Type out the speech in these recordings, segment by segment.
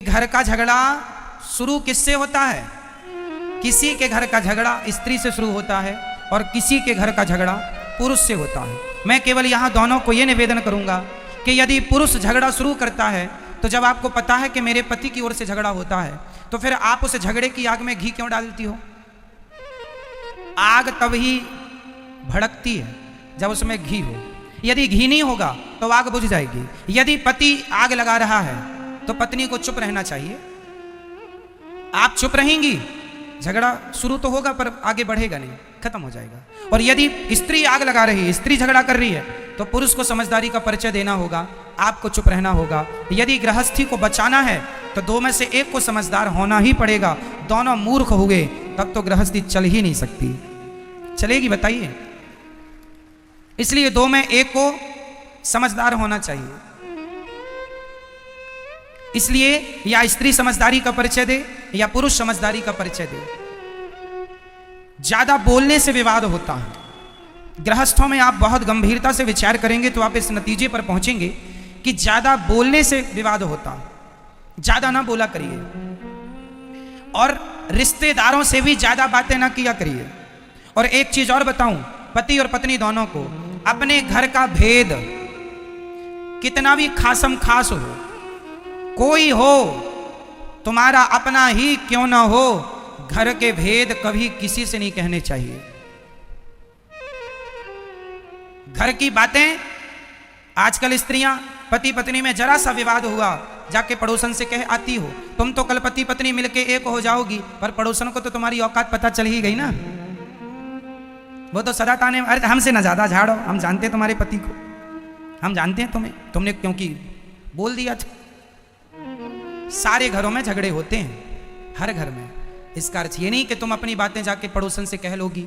घर का झगड़ा शुरू किससे होता है? किसी के घर का झगड़ा स्त्री से शुरू होता है और किसी के घर का झगड़ा पुरुष से होता है। मैं केवल यहाँ दोनों को ये निवेदन करूँगा कि यदि पुरुष झगड़ा शुरू करता है तो जब आपको पता है कि मेरे पति की ओर से झगड़ा होता है तो फिर आप उस झगड़े की आग में घी क्यों डालती हो? आग तभी भड़कती है जब उसमें घी हो। यदि घी नहीं होगा तो आग बुझ जाएगी। यदि पति आग लगा रहा है तो पत्नी को चुप रहना चाहिए। आप चुप रहेंगी, झगड़ा शुरू तो होगा पर आगे बढ़ेगा नहीं, खत्म हो जाएगा। और यदि स्त्री आग लगा रही है, स्त्री झगड़ा कर रही है, तो पुरुष को समझदारी का परिचय देना होगा, आपको चुप रहना होगा। यदि गृहस्थी को बचाना है तो दो में से एक को समझदार होना ही पड़ेगा। दोनों मूर्ख हुए तब तो गृहस्थी चल ही नहीं सकती। चलेगी बताइए? इसलिए दो में एक को समझदार होना चाहिए। इसलिए या स्त्री समझदारी का परिचय दे या पुरुष समझदारी का परिचय दे। ज्यादा बोलने से विवाद होता है। गृहस्थों में आप बहुत गंभीरता से विचार करेंगे तो आप इस नतीजे पर पहुंचेंगे कि ज्यादा बोलने से विवाद होता है। ज्यादा ना बोला करिए और रिश्तेदारों से भी ज्यादा बातें ना किया करिए। और एक चीज और बताऊं, पति और पत्नी दोनों को अपने घर का भेद कितना भी खासम खास हो, कोई हो तुम्हारा अपना ही क्यों ना हो, घर के भेद कभी किसी से नहीं कहने चाहिए। घर की बातें आजकल स्त्रियां पति पत्नी में जरा सा विवाद हुआ जाके पड़ोसन से कह आती हो, तुम तो कल पति पत्नी मिलके एक हो जाओगी, पर पड़ोसन को तो तुम्हारी औकात पता चल ही गई ना। वो तो सदा ताने, अरे हमसे ना ज्यादा झाड़ो, हम जानते हैं तुम्हारे पति को, हम जानते हैं तुम्हें, तुमने क्योंकि बोल दिया था। सारे घरों में झगड़े होते हैं, हर घर में। इसका अर्थ ये नहीं कि तुम अपनी बातें जाके पड़ोसन से कह लोगी,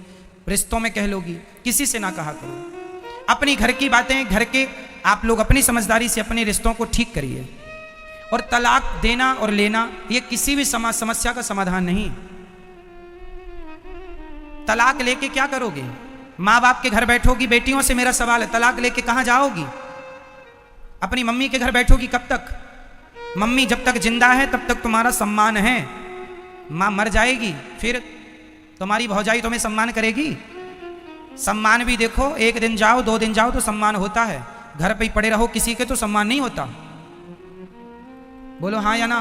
रिश्तों में कह लोगी, किसी से ना कहा करो। अपनी घर की बातें घर के आप लोग अपनी समझदारी से अपने रिश्तों को ठीक करिए। और तलाक देना और लेना ये किसी भी समस्या का समाधान नहीं। तलाक लेके क्या करोगे? माँ बाप के घर बैठोगी, बेटियों से मेरा सवाल है, तलाक लेके कहाँ जाओगी? अपनी मम्मी के घर बैठोगी कब तक? मम्मी जब तक जिंदा है तब तक तुम्हारा सम्मान है। माँ मर जाएगी फिर तुम्हारी भौजाई तुम्हें सम्मान करेगी? सम्मान भी देखो, एक दिन जाओ 2 दिन जाओ तो सम्मान होता है, घर पे ही पड़े रहो किसी के तो सम्मान नहीं होता। बोलो हाँ या ना?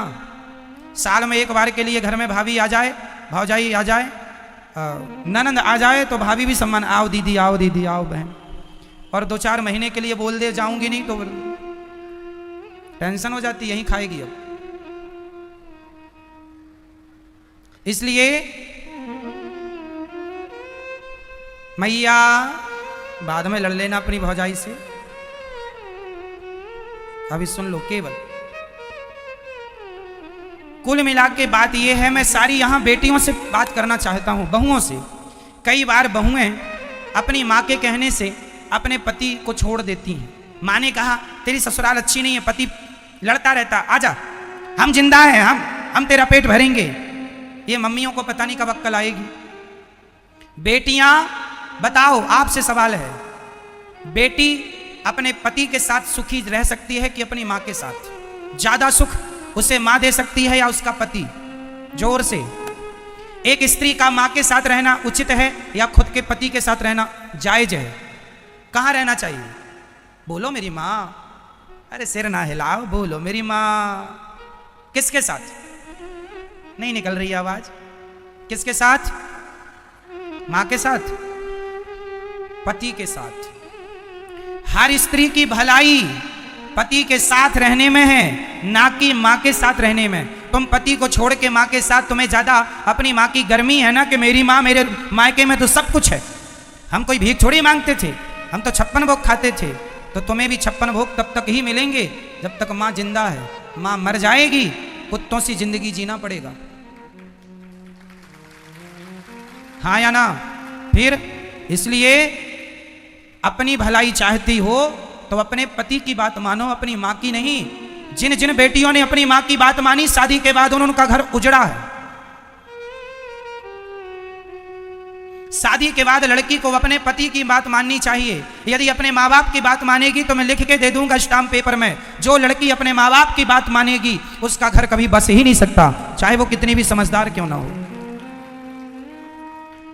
साल में एक बार के लिए घर में भाभी आ जाए, भौजाई आ जाए, ननंद आ जाए तो भाभी भी सम्मान, आओ दीदी आओ बहन। और 2-4 महीने के लिए बोल दे जाऊंगी नहीं तो टेंशन हो जाती, यहीं खाएगी अब। इसलिए मैया बाद में लड़ लेना अपनी भौजाई से, अभी सुन लो। केवल कुल मिला के बात यह है, मैं सारी यहां बेटियों से बात करना चाहता हूं, बहुओं से। कई बार बहुएं अपनी मां के कहने से अपने पति को छोड़ देती हैं। मां ने कहा तेरी ससुराल अच्छी नहीं है, पति लड़ता रहता, आजा हम जिंदा हैं, हम तेरा पेट भरेंगे। ये मम्मियों को पता नहीं कब अक्ल आएगी। बेटियां बताओ, आपसे सवाल है, बेटी अपने पति के साथ सुखी रह सकती है कि अपनी मां के साथ? ज्यादा सुख उसे मां दे सकती है या उसका पति? जोर से। एक स्त्री का मां के साथ रहना उचित है या खुद के पति के साथ रहना जायज है? कहां रहना चाहिए? बोलो मेरी मां। अरे सिर ना हिलाओ, बोलो मेरी मां। किसके साथ? नहीं निकल रही आवाज। किसके साथ? मां के साथ, पति के साथ। हर स्त्री की भलाई पति के साथ रहने में है, ना कि मां के साथ रहने में। तुम पति को छोड़ के मां के साथ, तुम्हें ज्यादा अपनी मां की गर्मी है ना कि मेरी मां, मेरे मायके में तो सब कुछ है, हम कोई भीख थोड़ी मांगते थे, हम तो 56 भोग खाते थे। तो तुम्हें भी 56 भोग तब तक ही मिलेंगे जब तक मां जिंदा है। मां मर जाएगी, कुत्तों सी जिंदगी जीना पड़ेगा। हाँ या ना? फिर इसलिए अपनी भलाई चाहती हो तो अपने पति की बात मानो, अपनी मां की नहीं। जिन जिन बेटियों ने अपनी मां की बात मानी, शादी के बाद उनका घर उजड़ा है। शादी के बाद लड़की को अपने पति की बात माननी चाहिए। यदि अपने माँ बाप की बात मानेगी तो मैं लिख के दे दूंगा स्टाम्प पेपर में, जो लड़की अपने माँ बाप की बात मानेगी उसका घर कभी बस ही नहीं सकता, चाहे वो कितनी भी समझदार क्यों ना हो।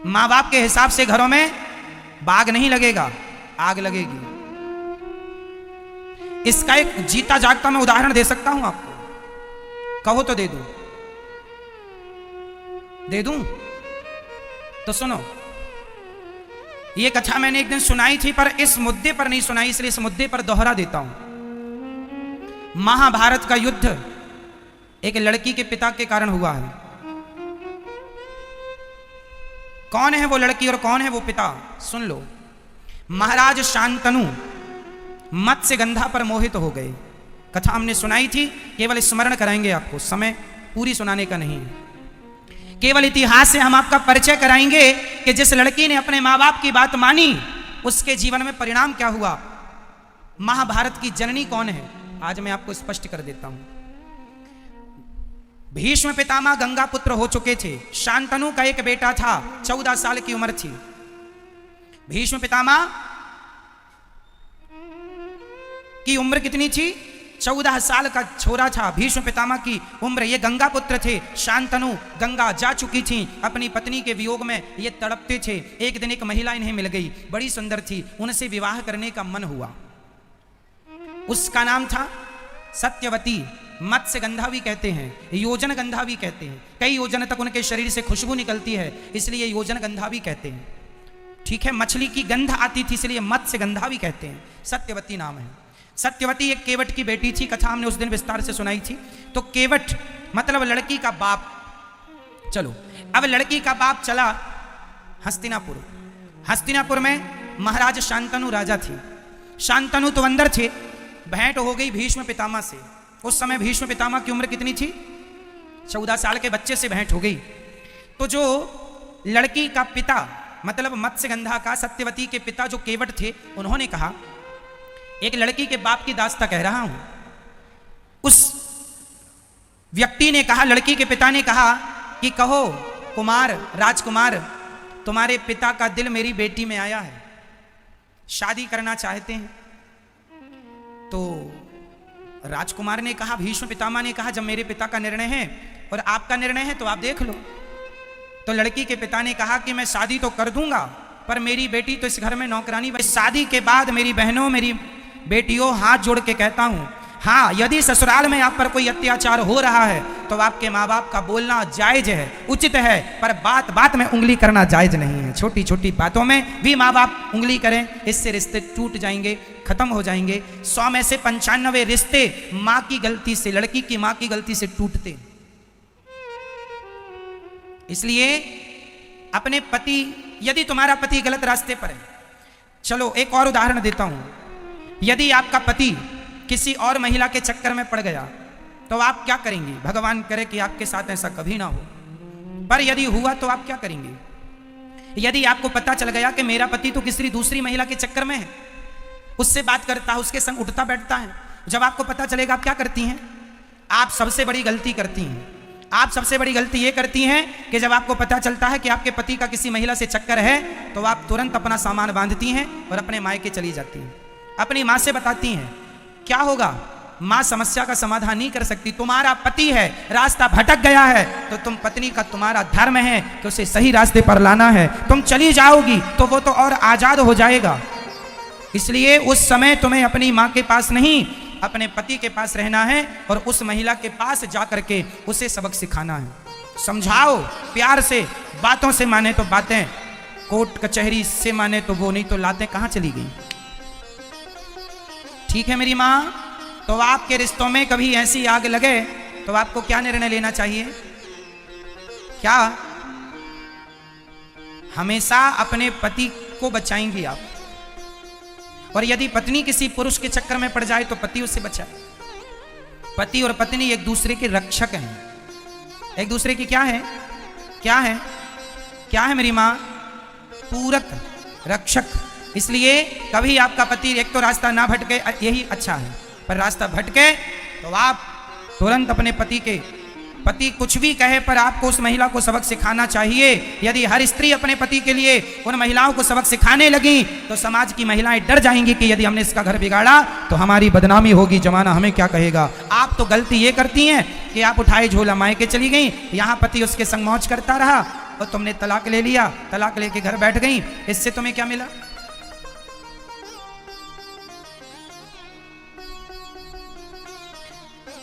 माँ बाप के हिसाब से घरों में बाग नहीं लगेगा, आग लगेगी। इसका एक जीता जागता मैं उदाहरण दे सकता हूं आपको, कहो तो दे दूं तो सुनो। ये कथा मैंने एक दिन सुनाई थी पर इस मुद्दे पर नहीं सुनाई, इसलिए इस मुद्दे पर दोहरा देता हूं। महाभारत का युद्ध एक लड़की के पिता के कारण हुआ है। कौन है वो लड़की और कौन है वो पिता, सुन लो। महाराज शांतनु मत्स्यगंधा पर मोहित हो गए। कथा हमने सुनाई थी, केवल स्मरण कराएंगे आपको, समय पूरी सुनाने का नहीं है। केवल इतिहास से हम आपका परिचय कराएंगे कि जिस लड़की ने अपने माँ बाप की बात मानी उसके जीवन में परिणाम क्या हुआ। महाभारत की जननी कौन है आज मैं आपको स्पष्ट कर देता हूं। भीष्म पितामह गंगा पुत्र हो चुके थे। शांतनु का एक बेटा था, 14 साल की उम्र थी। भीष्म पितामह की उम्र कितनी थी, 14 साल का छोरा था भीष्म पितामह की उम्र। ये गंगा पुत्र थे। शांतनु गंगा जा चुकी थी, अपनी पत्नी के वियोग में ये तड़पते थे। एक दिन एक महिला इन्हें मिल गई, बड़ी सुंदर थी, उनसे विवाह करने का मन हुआ। उसका नाम था सत्यवती। मत्स्यगंधा भी कहते हैं, योजन गंधा भी कहते हैं। कई योजन तक उनके शरीर से खुशबू निकलती है, इसलिए योजन गंधा भी कहते हैं। ठीक है, मछली की गंध आती थी इसलिए मत्स्यगंधा भी कहते हैं। सत्यवती नाम है। सत्यवती एक केवट की बेटी थी, कथा हमने उस दिन विस्तार से सुनाई थी। तो केवट मतलब लड़की का बाप। चलो अब लड़की का बाप चला हस्तिनापुर। हस्तिनापुर में महाराज शांतनु राजा थे। शांतनु तो अंदर थे। भेंट हो गई भीष्म पितामह से। उस समय भीष्म पितामह की उम्र कितनी थी, 14 साल के बच्चे से भेंट हो गई। तो जो लड़की का पिता मतलब मत्स्यगंधा का, सत्यवती के पिता जो केवट थे, उन्होंने कहा, एक लड़की के बाप की दास्ता कह रहा हूं। उस व्यक्ति ने कहा, लड़की के पिता ने कहा कि कहो कुमार, राजकुमार, तुम्हारे पिता का दिल मेरी बेटी में आया है, शादी करना चाहते हैं। तो राजकुमार ने कहा, भीष्म पितामह ने कहा, जब मेरे पिता का निर्णय है और आपका निर्णय है तो आप देख लो। तो लड़की के पिता ने कहा कि मैं शादी तो कर दूंगा, पर मेरी बेटी तो इस घर में नौकरानी बनी। शादी के बाद मेरी बहनों, मेरी बेटियों, हाथ जोड़ के कहता हूं, हाँ यदि ससुराल में आप पर कोई अत्याचार हो रहा है तो आपके माँ बाप का बोलना जायज है, उचित है, पर बात बात में उंगली करना जायज नहीं है। छोटी छोटी बातों में भी माँ बाप उंगली करें, इससे रिश्ते टूट जाएंगे, खत्म हो जाएंगे। 100 में से 95 रिश्ते माँ की गलती से, लड़की की माँ की गलती से टूटते। इसलिए अपने पति, यदि तुम्हारा पति गलत रास्ते पर है, चलो एक और उदाहरण देता हूं। यदि आपका पति किसी और महिला के चक्कर में पड़ गया तो आप क्या करेंगे। भगवान करे कि आपके साथ ऐसा कभी ना हो, पर यदि हुआ तो आप क्या करेंगे। यदि आपको पता चल गया कि मेरा पति तो किसी दूसरी महिला के चक्कर में है, उससे बात करता है, उसके संग उठता बैठता है, जब आपको पता चलेगा आप क्या करती हैं। आप सबसे बड़ी गलती करती हैं। आप सबसे बड़ी गलती ये करती हैं कि जब आपको पता चलता है कि आपके पति का किसी महिला से चक्कर है तो आप तुरंत अपना सामान बांधती हैं और अपने मायके चली जाती हैं। अपनी माँ से बताती हैं। क्या होगा, माँ समस्या का समाधान नहीं कर सकती। तुम्हारा पति है, रास्ता भटक गया है, तो तुम पत्नी का, तुम्हारा धर्म है कि उसे सही रास्ते पर लाना है। तुम चली जाओगी तो वो तो और आजाद हो जाएगा। इसलिए उस समय तुम्हें अपनी माँ के पास नहीं, अपने पति के पास रहना है और उस महिला के पास जाकर के उसे सबक सिखाना है। समझाओ प्यार से, बातों से माने तो बातें, कोर्ट कचहरी से माने तो वो, नहीं तो लातें कहाँ चली गई। ठीक है मेरी माँ। तो आपके रिश्तों में कभी ऐसी आग लगे तो आपको क्या निर्णय लेना चाहिए। क्या हमेशा अपने पति को बचाएंगी आप, और यदि पत्नी किसी पुरुष के चक्कर में पड़ जाए तो पति उससे बचाए। पति और पत्नी एक दूसरे के रक्षक हैं। एक दूसरे की क्या है, क्या है, क्या है मेरी माँ, पूरक, रक्षक। इसलिए कभी आपका पति एक तो रास्ता ना भटके, यही अच्छा है, पर रास्ता भटके तो आप तुरंत अपने पति के पति कुछ भी कहे पर आपको उस महिला को सबक सिखाना चाहिए। यदि हर स्त्री अपने पति के लिए उन महिलाओं को सबक सिखाने लगी तो समाज की महिलाएं डर जाएंगी कि यदि हमने इसका घर बिगाड़ा तो हमारी बदनामी होगी, जमाना हमें क्या कहेगा। आप तो गलती ये करती हैं कि आप उठाए झोला मायके चली गई, यहाँ पति उसके संग मौज करता रहा और तुमने तलाक ले लिया, तलाक लेके घर बैठ गई। इससे तुम्हें क्या मिला?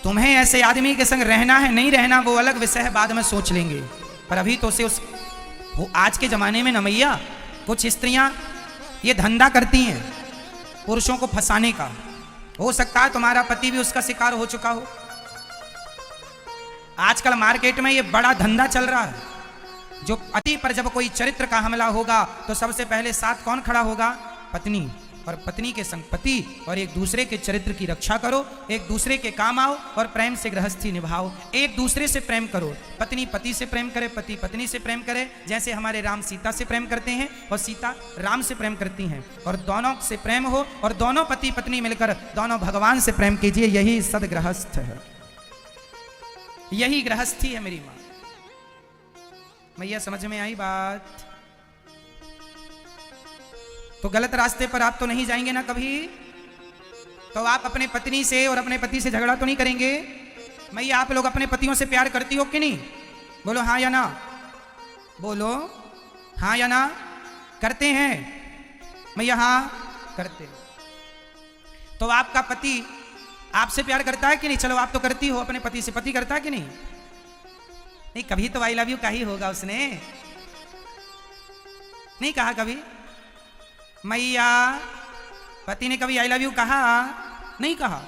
तुम्हें ऐसे आदमी के संग रहना है नहीं रहना वो अलग विषय है, बाद में सोच लेंगे, पर अभी तो उसे वो आज के जमाने में न मैया कुछ स्त्रियां ये धंधा करती हैं पुरुषों को फंसाने का। हो सकता है तुम्हारा पति भी उसका शिकार हो चुका हो। आजकल मार्केट में ये बड़ा धंधा चल रहा है, जो पति पर जब कोई चरित्र का हमला होगा तो सबसे पहले साथ कौन खड़ा होगा? पत्नी। और पत्नी के संग पति, और एक दूसरे के चरित्र की रक्षा करो, एक दूसरे के काम आओ और प्रेम से गृहस्थी निभाओ, एक दूसरे से प्रेम करो। पत्नी पति से प्रेम करे, पति पत्नी से प्रेम करे, जैसे हमारे राम सीता से प्रेम करते हैं और सीता राम से प्रेम करती हैं, और दोनों से प्रेम हो और दोनों पति पत्नी मिलकर दोनों भगवान से प्रेम कीजिए। यही सदगृहस्थ है, यही गृहस्थी है मेरी माँ। मैया समझ में आई बात? तो गलत रास्ते पर आप तो नहीं जाएंगे ना कभी। तो आप अपने पत्नी से और अपने पति से झगड़ा तो नहीं करेंगे। मैया आप लोग अपने पतियों से प्यार करती हो कि नहीं? बोलो हाँ या ना, बोलो हाँ या ना। करते हैं मैया? हाँ करते। तो आपका पति आपसे प्यार करता है कि नहीं? चलो आप तो करती हो अपने पति से, पति करता है कि नहीं? नहीं, कभी तो आई लव यू कही होगा उसने, नहीं कहा कभी? मैया पति ने कभी आई लव यू कहा? नहीं कहा।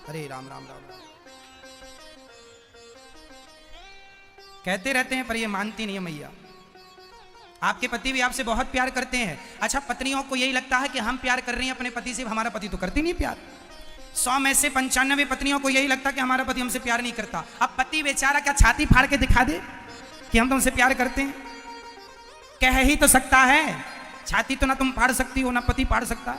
अरे राम राम राम राम। कहते रहते हैं पर ये मानती नहीं है मैया। आपके पति भी आपसे बहुत प्यार करते हैं। अच्छा, पत्नियों को यही लगता है कि हम प्यार कर रही हैं अपने पति से, हमारा पति तो करती नहीं प्यार। 100 में से 95 पत्नियों को यही लगता कि हमारा पति हमसे प्यार नहीं करता। अब पति बेचारा क्या छाती फाड़ के दिखा दे कि हम तुमसे प्यार करते हैं? कह ही तो सकता है, छाती तो ना तुम फाड़ सकती हो ना पति फाड़ सकता।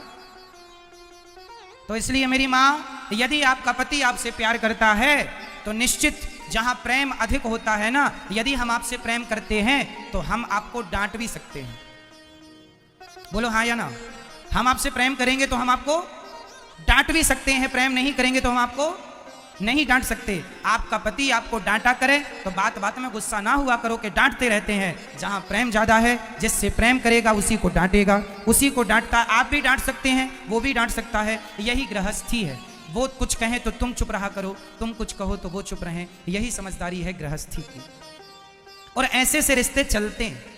तो इसलिए मेरी माँ, यदि आपका पति आपसे प्यार करता है तो निश्चित जहां प्रेम अधिक होता है ना, यदि हम आपसे प्रेम करते हैं तो हम आपको डांट भी सकते हैं। बोलो हाँ या ना। हम आपसे प्रेम करेंगे तो हम आपको डांट भी सकते हैं, प्रेम नहीं करेंगे तो हम आपको नहीं डांट सकते। आपका पति आपको डांटा करे तो बात बात में गुस्सा ना हुआ करो कि डांटते रहते हैं। जहां प्रेम ज्यादा है, जिससे प्रेम करेगा उसी को डांटेगा, उसी को डांटता। आप भी डांट सकते हैं, वो भी डांट सकता है। यही गृहस्थी है। वो कुछ कहें तो तुम चुप रहा करो, तुम कुछ कहो तो वो चुप रहें। यही समझदारी है गृहस्थी की। और ऐसे से रिश्ते चलते हैं।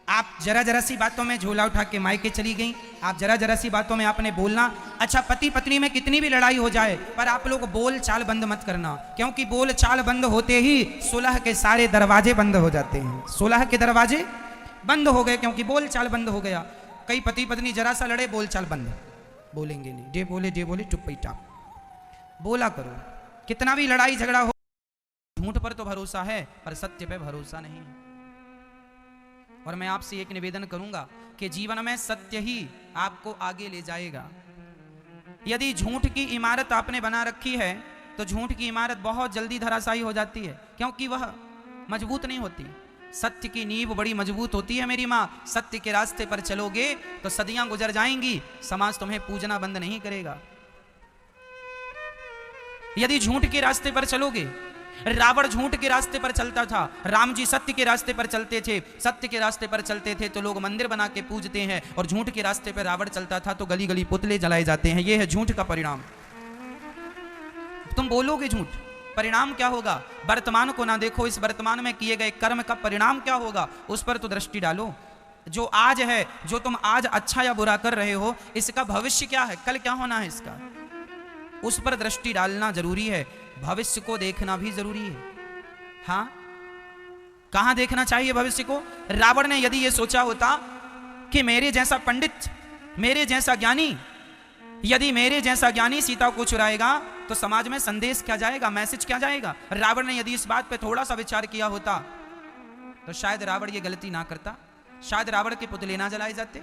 आप जरा जरा सी बातों में झोला उठा के मायके चली गई, आप जरा जरा सी बातों में आपने बोलना। अच्छा, पति पत्नी में कितनी भी लड़ाई हो जाए पर आप लोग बोल चाल बंद मत करना, क्योंकि बोल चाल बंद होते ही सुलह के सारे दरवाजे बंद हो जाते हैं। सुलह के दरवाजे बंद हो गए क्योंकि बोल चाल बंद हो गया। कई पति पत्नी जरा सा लड़े, बोल चाल बंद, बोलेंगे नहीं, जे बोले चुप पैटा बोला करो। कितना भी लड़ाई झगड़ा हो, झूठ पर तो भरोसा है पर सत्य पे भरोसा नहीं है। और मैं आपसे एक निवेदन करूंगा कि जीवन में सत्य ही आपको आगे ले जाएगा। यदि झूठ की इमारत आपने बना रखी है तो झूठ की इमारत बहुत जल्दी धराशायी हो जाती है, क्योंकि वह मजबूत नहीं होती। सत्य की नींव बड़ी मजबूत होती है मेरी माँ। सत्य के रास्ते पर चलोगे तो सदियां गुजर जाएंगी, समाज तुम्हें पूजना बंद नहीं करेगा। यदि झूठ के रास्ते पर चलोगे, रावण झूठ के रास्ते पर चलता था, राम जी सत्य के रास्ते पर चलते थे। सत्य के रास्ते पर चलते थे तो लोग मंदिर बना के पूजते हैं, और झूठ के रास्ते पर रावण चलता था तो गली गली पुतले जलाए जाते हैं। यह है झूठ का परिणाम। तुम बोलोगे झूठ, परिणाम क्या होगा? वर्तमान को ना देखो, इस वर्तमान में किए गए कर्म का परिणाम क्या होगा उस पर तो दृष्टि डालो। जो आज है, जो तुम आज अच्छा या बुरा कर रहे हो, इसका भविष्य क्या है, कल क्या होना है, इसका उस पर दृष्टि डालना जरूरी है। भविष्य को देखना भी जरूरी है। हाँ, कहां देखना चाहिए भविष्य को? रावण ने यदि यह सोचा होता कि मेरे जैसा पंडित, मेरे जैसा ज्ञानी, यदि मेरे जैसा ज्ञानी सीता को चुराएगा तो समाज में संदेश क्या जाएगा, मैसेज क्या जाएगा? रावण ने यदि इस बात पे थोड़ा सा विचार किया होता तो शायद रावण ये गलती ना करता, शायद रावण के पुतले ना जलाए जाते।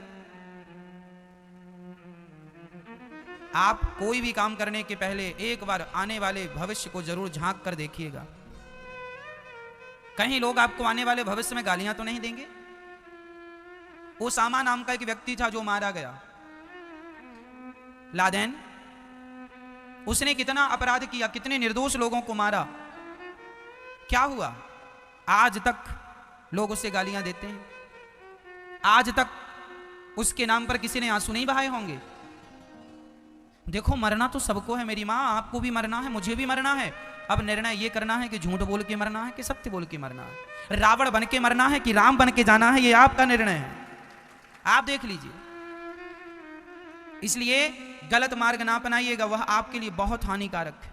आप कोई भी काम करने के पहले एक बार आने वाले भविष्य को जरूर झांक कर देखिएगा। कहीं लोग आपको आने वाले भविष्य में गालियां तो नहीं देंगे? ओसामा नाम का एक व्यक्ति था जो मारा गया, लादेन। उसने कितना अपराध किया, कितने निर्दोष लोगों को मारा। क्या हुआ? आज तक लोग उसे गालियां देते हैं, आज तक उसके नाम पर किसी ने आंसू नहीं बहाए होंगे। देखो, मरना तो सबको है मेरी माँ, आपको भी मरना है, मुझे भी मरना है। अब निर्णय ये करना है कि झूठ बोल के मरना है कि सत्य बोल के मरना है, रावण बन के मरना है कि राम बन के जाना है, ये आपका निर्णय है, आप देख लीजिए। इसलिए गलत मार्ग ना अपनाइएगा, वह आपके लिए बहुत हानिकारक है।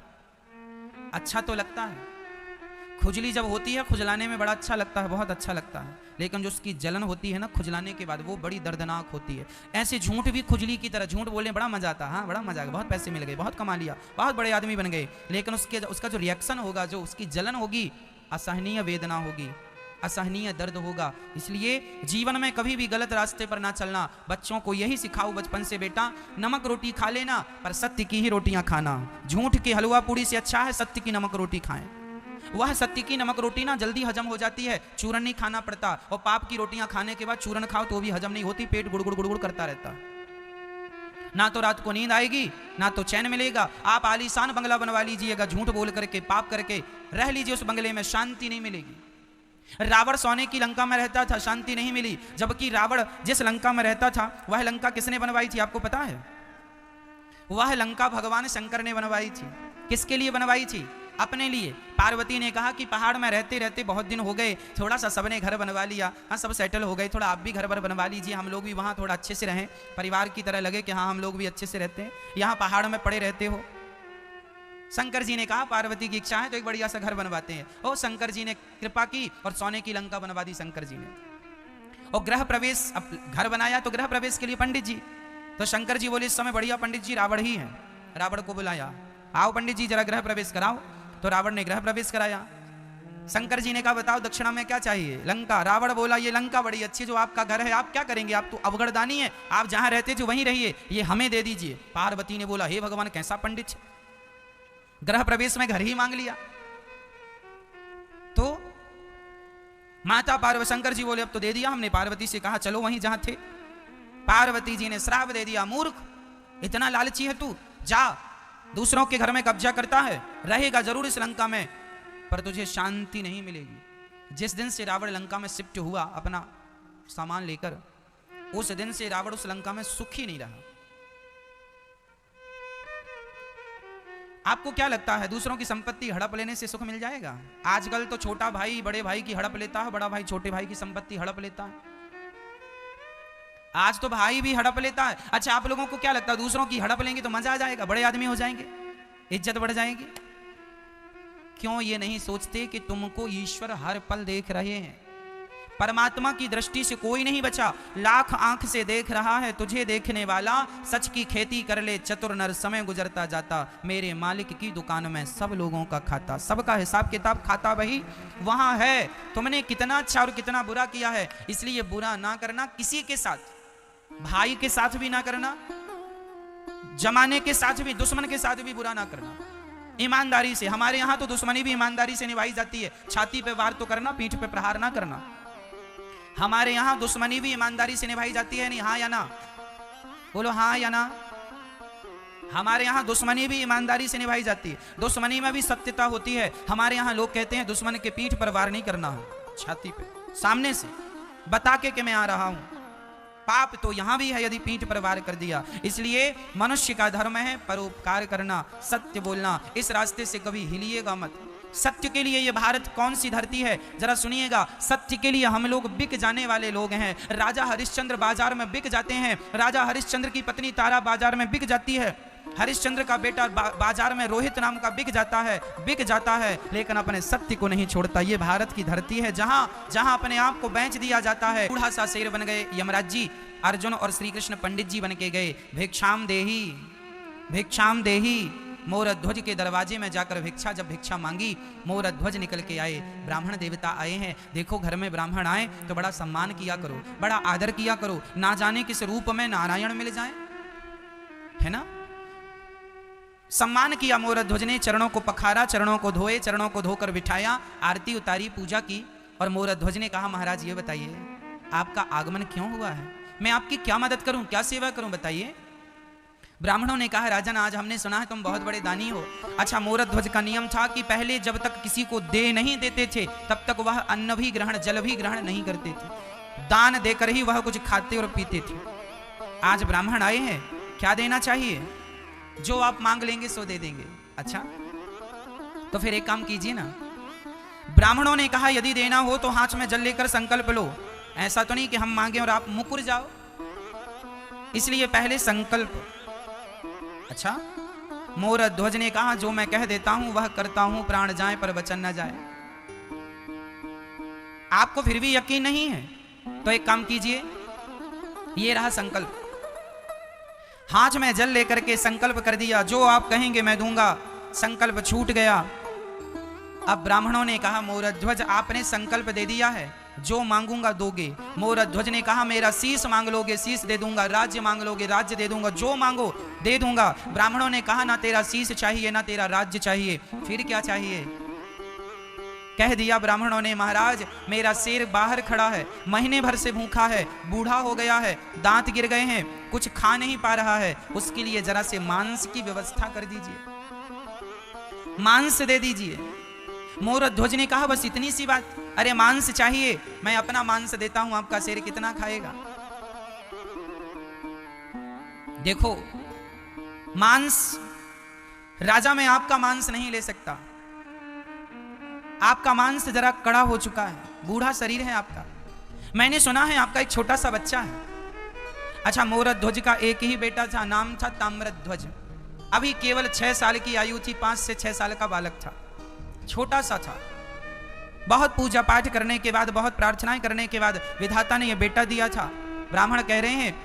अच्छा तो लगता है, खुजली जब होती है खुजलाने में बड़ा अच्छा लगता है, बहुत अच्छा लगता है, लेकिन जो उसकी जलन होती है ना खुजलाने के बाद, वो बड़ी दर्दनाक होती है। ऐसे झूठ भी खुजली की तरह, झूठ बोलने बड़ा मजा आता है, हाँ बड़ा मजा आ गया, बहुत पैसे मिल गए, बहुत कमा लिया, बहुत बड़े आदमी बन गए, लेकिन उसका जो रिएक्शन होगा, जो उसकी जलन होगी, असहनीय वेदना होगी, असहनीय दर्द होगा। इसलिए जीवन में कभी भी गलत रास्ते पर ना चलना। बच्चों को यही सिखाओ बचपन से, बेटा नमक रोटी खा लेना पर सत्य की ही रोटियां खाना। झूठ की हलवा पूड़ी से अच्छा है सत्य की नमक रोटी खाएं। वह सत्य की नमक रोटी ना जल्दी हजम हो जाती है, चूरन नहीं खाना पड़ता। और पाप की रोटियां खाने के बाद चूरन खाओ तो भी हजम नहीं होती, पेट गुड़गुड़ गुड़गुड़ करता रहता। ना तो रात को नींद आएगी, ना तो चैन मिलेगा। आप आलीशान बंगला बनवा लीजिएगा, झूठ बोल करके, पाप करके रह लीजिए उस बंगले में, शांति नहीं मिलेगी। रावण सोने की लंका में रहता था, शांति नहीं मिली। जबकि रावण जिस लंका में रहता था, वह लंका किसने बनवाई थी आपको पता है? वह लंका भगवान शंकर ने बनवाई थी। किसके लिए बनवाई थी? अपने लिए। पार्वती ने कहा कि पहाड़ में रहते रहते बहुत दिन हो गए, थोड़ा सा सबने घर बनवा लिया, हाँ सब सेटल हो गए, थोड़ा आप भी घर पर बनवा लीजिए, हम लोग भी वहाँ थोड़ा अच्छे से रहें, परिवार की तरह लगे कि हाँ हम लोग भी अच्छे से रहते हैं, यहाँ पहाड़ में पड़े रहते हो। शंकर जी ने कहा पार्वती की इच्छा है तो एक बढ़िया सा घर बनवाते हैं। और शंकर जी ने कृपा की और सोने की लंका बनवा दी शंकर जी ने। और गृह प्रवेश, अब घर बनाया तो गृह प्रवेश के लिए पंडित जी, तो शंकर जी बोले इस समय बढ़िया पंडित जी रावण ही है। रावण को बुलाया, आओ पंडित जी जरा गृह प्रवेश कराओ। तो रावण ने गृह प्रवेश कराया। शंकर जी ने कहा बताओ दक्षिणा में क्या चाहिए? लंका। रावण बोला ये लंका बड़ी अच्छी जो आपका घर है, आप क्या करेंगे, आप तो अवगढ़दानी है, आप जहां रहते थे वहीं रहिए, ये हमें दे दीजिए। पार्वती ने बोला हे भगवान कैसा पंडित, गृह प्रवेश में घर ही मांग लिया। तो माता पार्वती, शंकर जी बोले अब तो दे दिया हमने। पार्वती से कहा चलो वहीं जहां थे। पार्वती जी ने श्राप दे दिया, मूर्ख इतना लालची है तू, जा दूसरों के घर में कब्जा करता है, रहेगा जरूर इस लंका में पर तुझे शांति नहीं मिलेगी। जिस दिन से रावण लंका में शिफ्ट हुआ अपना सामान लेकर, उस दिन से रावण उस लंका में सुखी नहीं रहा। आपको क्या लगता है दूसरों की संपत्ति हड़प लेने से सुख मिल जाएगा? आजकल तो छोटा भाई बड़े भाई की हड़प लेता है, बड़ा भाई छोटे भाई की संपत्ति हड़प लेता है, आज तो भाई भी हड़प लेता है। अच्छा आप लोगों को क्या लगता है दूसरों की हड़प लेंगे तो मजा आ जाएगा, बड़े आदमी हो जाएंगे, इज्जत बढ़ जाएगी? क्यों ये नहीं सोचते कि तुमको ईश्वर हर पल देख रहे हैं? परमात्मा की दृष्टि से कोई नहीं बचा, लाख आंख से देख रहा है तुझे देखने वाला। सच की खेती कर ले चतुर नर, समय गुजरता जाता, मेरे मालिक की दुकान में सब लोगों का खाता, सबका हिसाब किताब खाता वही वहां है। तुमने कितना अच्छा और कितना बुरा किया है, इसलिए बुरा ना करना किसी के साथ, भाई के साथ भी ना करना, जमाने के साथ भी, दुश्मन के साथ भी बुरा ना करना, ईमानदारी से। हमारे यहाँ तो दुश्मनी भी ईमानदारी से निभाई जाती है, छाती पे वार तो करना, पीठ पे प्रहार ना करना। हमारे यहाँ दुश्मनी भी ईमानदारी से निभाई जाती है, नहीं हाँ या ना? बोलो हाँ या ना? हमारे यहाँ दुश्मनी भी ईमानदारी से निभाई जाती है, दुश्मनी में भी सत्यता होती है। हमारे यहाँ लोग कहते हैं दुश्मन के पीठ पर वार नहीं करना हो, छाती पे सामने से बता के कि मैं आ रहा हूं। पाप तो यहां भी है यदि पीठ पर वार कर दिया। इसलिए मनुष्य का धर्म है परोपकार करना, सत्य बोलना, इस रास्ते से कभी हिलिएगा मत। सत्य के लिए ये भारत कौन सी धरती है जरा सुनिएगा। सत्य के लिए हम लोग बिक जाने वाले लोग हैं। राजा हरिश्चंद्र बाजार में बिक जाते हैं, राजा हरिश्चंद्र की पत्नी तारा बाजार में बिक जाती है, हरिश्चंद्र का बेटा बाजार में रोहित नाम का बिक जाता है, लेकिन अपने सत्य को नहीं छोड़ता। ये भारत की धरती है जहां जहां अपने आप को बेच दिया जाता है। बूढ़ा सा शेर बन गए यमराज जी, अर्जुन और श्री कृष्ण पंडित जी बन के गए। भिक्षाम देही मोर ध्वज के दरवाजे में जाकर भिक्षा जब भिक्षा मांगी, मोर ध्वज निकल के आए। ब्राह्मण देवता आए हैं, देखो घर में ब्राह्मण आए तो बड़ा सम्मान किया करो, बड़ा आदर किया करो, ना जाने किस रूप में नारायण मिल जाए, है ना। सम्मान किया मोरध्वज ने, चरणों को पखारा, चरणों को धोए, चरणों को धोकर बिठाया, आरती उतारी, पूजा की। और मोरध्वज ने कहा महाराज ये बताइए आपका आगमन क्यों हुआ है, मैं आपकी क्या मदद करूं, क्या सेवा करूं, बताइए। ब्राह्मणों ने कहा राजन आज हमने सुना है तुम बहुत बड़े दानी हो। अच्छा, मोरध्वज का नियम था कि पहले जब तक किसी को दे नहीं देते थे तब तक वह अन्न भी ग्रहण, जल भी ग्रहण नहीं करते थे, दान देकर ही वह कुछ खाते और पीते थे। आज ब्राह्मण आए हैं, क्या देना चाहिए, जो आप मांग लेंगे सो दे देंगे। अच्छा तो फिर एक काम कीजिए ना। ब्राह्मणों ने कहा यदि देना हो तो हाथ में जल लेकर संकल्प लो, ऐसा तो नहीं कि हम मांगे और आप मुकुर जाओ, इसलिए पहले संकल्प। अच्छा, मोरध्वज ने कहा जो मैं कह देता हूं वह करता हूं, प्राण जाए पर वचन न जाए। आपको फिर भी यकीन नहीं है तो एक काम कीजिए, ये रहा संकल्प। हाथ में जल लेकर के संकल्प कर दिया, जो आप कहेंगे मैं दूंगा। संकल्प छूट गया। अब ब्राह्मणों ने कहा मोरध्वज आपने संकल्प दे दिया है, जो मांगूंगा दोगे। मोरध्वज ने कहा मेरा शीश मांग लोगे, शीश दे दूंगा, राज्य मांग लोगे, राज्य दे दूंगा, जो मांगो दे दूंगा। ब्राह्मणों ने कहा ना तेरा शीश चाहिए ना तेरा राज्य चाहिए, फिर क्या चाहिए। कह दिया ब्राह्मणों ने महाराज मेरा शेर बाहर खड़ा है, महीने भर से भूखा है, बूढ़ा हो गया है, दांत गिर गए हैं, कुछ खा नहीं पा रहा है, उसके लिए जरा से मांस की व्यवस्था कर दीजिए, मांस दे दीजिए। मोरध्वज ने कहा बस इतनी सी बात, अरे मांस चाहिए, मैं अपना मांस देता हूं, आपका शेर कितना खाएगा। देखो मांस, राजा में आपका मांस नहीं ले सकता, आपका मांस जरा कड़ा हो चुका है, बूढ़ा शरीर है आपका। मैंने सुना है आपका एक छोटा सा बच्चा है। अच्छा, मोरध्वज का एक ही बेटा था, नाम था ताम्रध्वज। अभी केवल 6 साल की आयु थी, 5 से 6 साल का बालक था, छोटा सा था। बहुत पूजा पाठ करने के बाद, बहुत प्रार्थनाएं करने के बाद विधाता ने यह बेटा दिया था। ब्राह्मण कह रहे हैं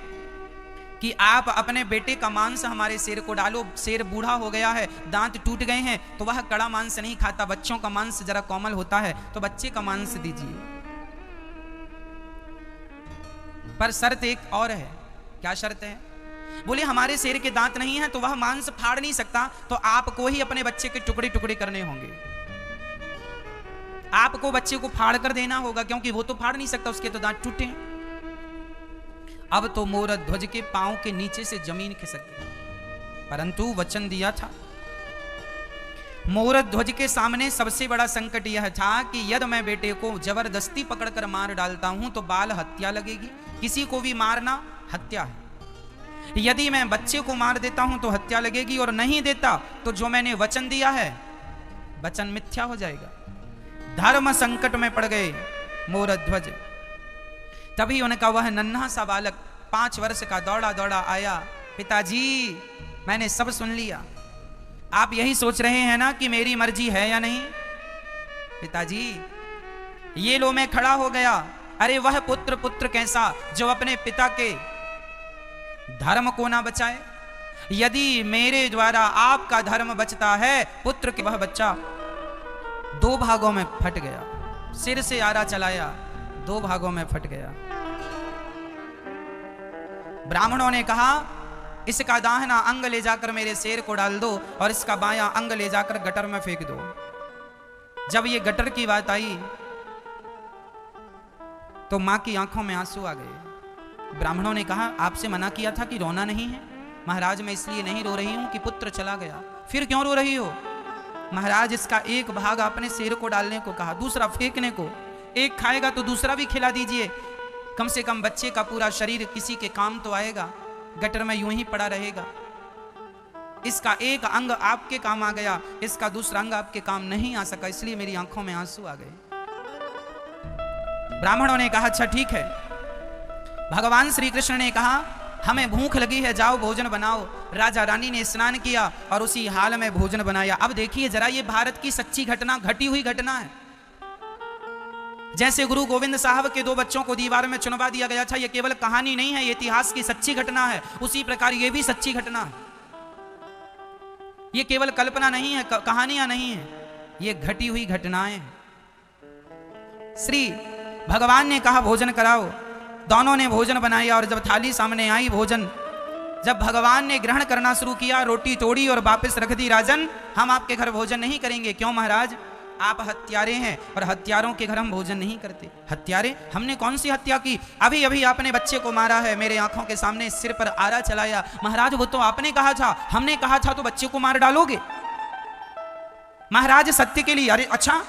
कि आप अपने बेटे का मांस हमारे शेर को डालो, शेर बूढ़ा हो गया है, दांत टूट गए हैं, तो वह कड़ा मांस नहीं खाता, बच्चों का मांस जरा कोमल होता है, तो बच्चे का मांस दीजिए। पर शर्त एक और है। क्या शर्त है? बोले हमारे शेर के दांत नहीं है तो वह मांस फाड़ नहीं सकता, तो आपको ही अपने बच्चे के टुकड़े टुकड़े करने होंगे, आपको बच्चे को फाड़ कर देना होगा, क्योंकि वो तो फाड़ नहीं सकता, उसके तो दांत टूटे हैं। अब तो मोरध्वज के पांव के नीचे से जमीन खिसक गई, परंतु वचन दिया था। मोरध्वज के सामने सबसे बड़ा संकट यह था कि यदि मैं बेटे को जबरदस्ती पकड़कर मार डालता हूं तो बाल हत्या लगेगी, किसी को भी मारना हत्या है। यदि मैं बच्चे को मार देता हूं तो हत्या लगेगी, और नहीं देता तो जो मैंने वचन दिया है वचन मिथ्या हो जाएगा। धर्म संकट में पड़ गए मोरध्वज। तभी उनका वह नन्हा सा बालक 5 वर्ष का दौड़ा दौड़ा आया, पिताजी मैंने सब सुन लिया, आप यही सोच रहे हैं ना कि मेरी मर्जी है या नहीं। पिताजी ये लो मैं खड़ा हो गया। अरे वह पुत्र कैसा जो अपने पिता के धर्म को ना बचाए। यदि मेरे द्वारा आपका धर्म बचता है, पुत्र के वह बच्चा 2 भागों में फट गया, सिर से आरा चलाया, 2 भागों में फट गया। ब्राह्मणों ने कहा इसका दाहिना अंग ले जाकर मेरे शेर को डाल दो और इसका बायां अंग ले जाकर गटर में फेंक दो। जब ये गटर की बात आई तो मां की आंखों में आंसू आ गए। ब्राह्मणों ने कहा आपसे मना किया था कि रोना नहीं है। महाराज मैं इसलिए नहीं रो रही हूं कि पुत्र चला गया। फिर क्यों रो रही हो? महाराज इसका एक भाग आपने शेर को डालने को कहा, दूसरा फेंकने को। एक खाएगा तो दूसरा भी खिला दीजिए, कम से कम बच्चे का पूरा शरीर किसी के काम तो आएगा, गटर में यूं ही पड़ा रहेगा। इसका एक अंग आपके काम आ गया, इसका दूसरा अंग आपके काम नहीं आ सका, इसलिए मेरी आंखों में आंसू आ गए। ब्राह्मणों ने कहा अच्छा ठीक है। भगवान श्री कृष्ण ने कहा हमें भूख लगी है, जाओ भोजन बनाओ। राजा रानी ने स्नान किया और उसी हाल में भोजन बनाया। अब देखिए जरा, ये भारत की सच्ची घटना, घटी हुई घटना है। जैसे गुरु गोविंद साहब के 2 बच्चों को दीवार में चुनवा दिया गया था, यह केवल कहानी नहीं है, ये इतिहास की सच्ची घटना है। उसी प्रकार ये भी सच्ची घटना है, ये केवल कल्पना नहीं है, कहानियां नहीं है, ये घटी हुई घटनाएं हैं। श्री भगवान ने कहा भोजन कराओ। दोनों ने भोजन बनाया और जब थाली सामने आई, भोजन जब भगवान ने ग्रहण करना शुरू किया, रोटी तोड़ी और वापस रख दी, राजन हम आपके घर भोजन नहीं करेंगे। क्यों महाराज? आप हत्यारे हैं और हत्यारों के घर हम भोजन नहीं करते। हत्यारे? हमने कौन सी हत्या की? अभी अभी आपने बच्चे को मारा है, मेरे आंखों के सामने सिर पर आरा चलाया। महाराज वो तो आपने कहा था, हमने कहा था तो बच्चे को मार डालोगे? महाराज सत्य के लिए। अरे अच्छा,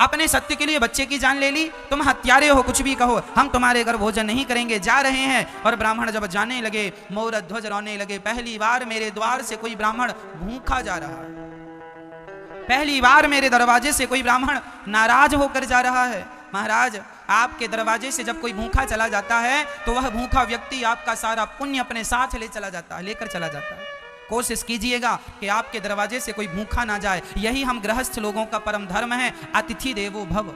अपने सत्य के लिए बच्चे की जान ले ली? तुम हत्यारे हो, कुछ भी कहो, हम तुम्हारे घर भोजन नहीं करेंगे, जा रहे हैं। और ब्राह्मण जब जाने लगे, मोरध्वज रोने लगे। पहली बार मेरे द्वार से कोई ब्राह्मण भूखा जा रहा है, पहली बार मेरे दरवाजे से कोई ब्राह्मण नाराज होकर जा रहा है। महाराज आपके दरवाजे से जब कोई भूखा चला जाता है तो वह भूखा व्यक्ति आपका सारा पुण्य अपने साथ ले चला जाता है, लेकर चला जाता है। कोशिश कीजिएगा कि आपके दरवाजे से कोई भूखा ना जाए। यही हम गृहस्थ लोगों का परम धर्म है, अतिथि देवो भव।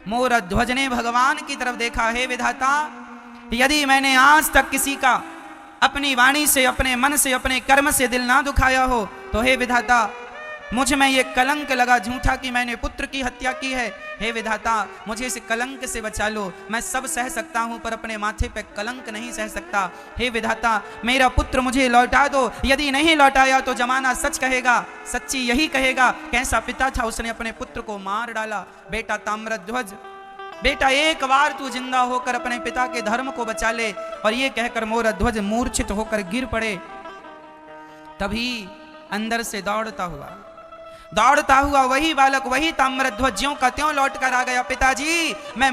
मोरध्वज ने भगवान की तरफ देखा, हे विधाता, यदि मैंने आज तक किसी का अपनी वाणी से, अपने मन से, अपने कर्म से दिल ना दुखाया हो तो हे विधाता मुझ में ये कलंक लगा झूठा कि मैंने पुत्र की हत्या की है। हे विधाता मुझे इस कलंक से बचा लो। मैं सब सह सकता हूं पर अपने माथे पे कलंक नहीं सह सकता। हे विधाता मेरा पुत्र मुझे लौटा दो। यदि नहीं लौटाया तो जमाना सच कहेगा, सच्ची यही कहेगा कैसा पिता था, उसने अपने पुत्र को मार डाला। बेटा ताम्रध्वज, बेटा एक बार तू जिंदा होकर अपने पिता के धर्म को बचा ले। और ये कहकर मोरध्वज मूर्छित होकर गिर पड़े। तभी अंदर से दौड़ता हुआ वही बालक, वही ताम्रध्वज ज्यों का त्यों लौट कर आ गया। पिताजी मैं